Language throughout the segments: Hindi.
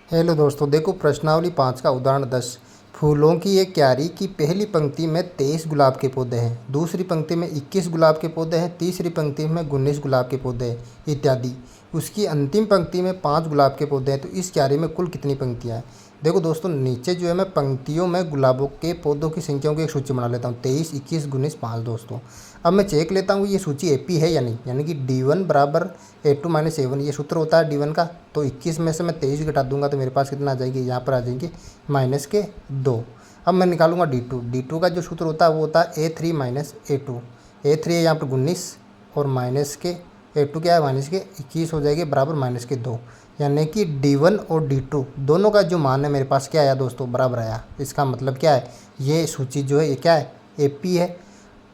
हेलो दोस्तों, देखो प्रश्नावली 5 का उदाहरण 10। फूलों की एक क्यारी की पहली पंक्ति में 23 गुलाब के पौधे हैं, दूसरी पंक्ति में 21 गुलाब के पौधे हैं, तीसरी पंक्ति में 19 गुलाब के पौधे हैं इत्यादि। उसकी अंतिम पंक्ति में 5 गुलाब के पौधे हैं, तो इस क्यारी में कुल कितनी पंक्तियाँ हैं। देखो दोस्तों, नीचे जो है मैं पंक्तियों में गुलाबों के पौधों की संख्याओं की एक सूची बना लेता हूँ। 23, 21, 19, 5 दोस्तों। अब मैं चेक लेता हूँ ये सूची एपी है या नहीं, यानी कि D1 बराबर A2 माइनस A1 ये सूत्र होता है D1 का। तो 21 में से मैं 23 घटा दूंगा तो मेरे पास कितना आ जाएगी, यहाँ पर आ जाएंगे -2। अब मैं निकालूंगा D2 का जो सूत्र होता है वो होता है A3 माइनस A2। A3 है यहाँ पर 19 और -A2 क्या है -21 हो जाएगी बराबर -2। यानी कि D1 और D2 दोनों का जो मान है मेरे पास क्या आया दोस्तों, बराबर आया। इसका मतलब क्या है, ये सूची जो है ये क्या है, AP है।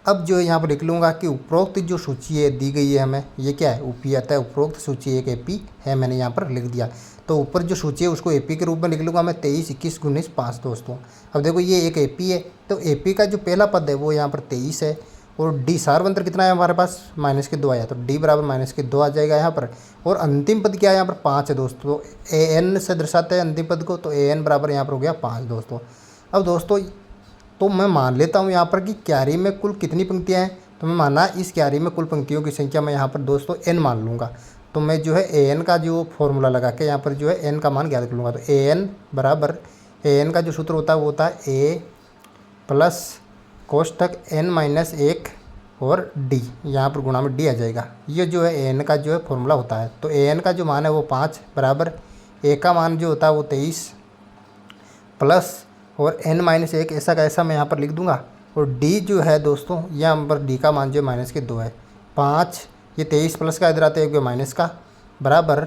अब जो है यहाँ पर लिख लूँगा कि उपरोक्त जो सूची है दी गई है हमें, ये क्या है, ऊपी आता है। उपरोक्त सूची एक एपी है, मैंने यहाँ पर लिख दिया। तो ऊपर जो सूची है उसको एपी के रूप में लिख लूँगा मैं 23, 21, 19, 5 दोस्तों। अब देखो ये एक एपी है, तो एपी का जो पहला पद है वो यहाँ पर 23 है। और डी सार्वंत्र कितना है हमारे पास, -2 आया, तो डी बराबर -2 आ जाएगा यहाँ पर। और अंतिम पद क्या है यहाँ पर, 5 है दोस्तों। AN से दर्शाते हैं अंतिम पद को, तो AN बराबर यहाँ पर हो गया 5 दोस्तों। अब दोस्तों तो मैं मान लेता हूँ यहाँ पर कि क्यारी में कुल कितनी पंक्तियाँ हैं। तो मैं माना इस क्यारी में कुल पंक्तियों की संख्या मैं यहाँ पर दोस्तों n मान लूँगा। तो मैं जो है AN का जो फॉर्मूला लगा के यहाँ पर जो है n का मान ज्ञात कर लूँगा। तो AN बराबर AN का जो सूत्र होता है वो होता है A प्लस कोष्ठक n-1 और D, यहाँ पर गुणा में D आ जाएगा। ये जो है AN का जो है फॉर्मूला होता है। तो AN का जो मान है वो 5 बराबर A का मान जो होता है वो 23 प्लस और n-1 ऐसा का ऐसा मैं यहाँ पर लिख दूंगा। और D जो है दोस्तों, यहाँ पर D का मान जो -2 है। 5 ये 23 प्लस का इधर आता है माइनस का बराबर,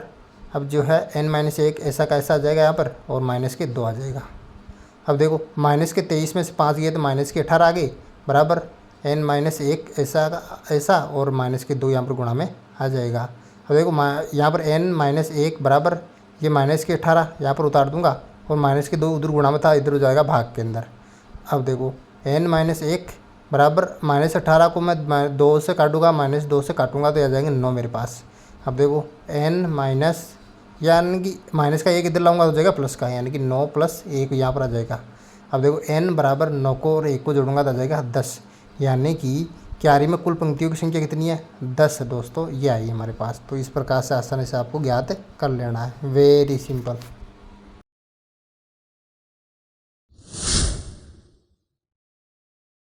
अब जो है n-1 ऐसा का ऐसा आ जाएगा यहाँ पर और -2 आ जाएगा। अब देखो -23 में से 5 गए तो -18 आ गए बराबर n-1 ऐसा का ऐसा और -2 यहाँ पर गुणा में आ जाएगा। अब देखो यहाँ पर n-1 बराबर ये -18 यहाँ पर उतार दूंगा और -2 उधर गुणा में था, इधर हो जाएगा भाग के अंदर। अब देखो n-1 बराबर -18 को मैं 2 से काटूंगा, -2 से काटूंगा तो आ जाएंगे 9 मेरे पास। अब देखो n- यानी कि माइनस का 1 इधर लाऊंगा तो हो जाएगा प्लस का, यानी कि 9 + 1 यहाँ पर आ जाएगा। अब देखो n बराबर 9 को और 1 को जोड़ूंगा तो आ जाएगा 10। यानी कि क्यारी में कुल पंक्तियों की संख्या कितनी है, 10 है दोस्तों, ये आई हमारे पास। तो इस प्रकार से आसानी से आपको ज्ञात कर लेना है, वेरी सिंपल।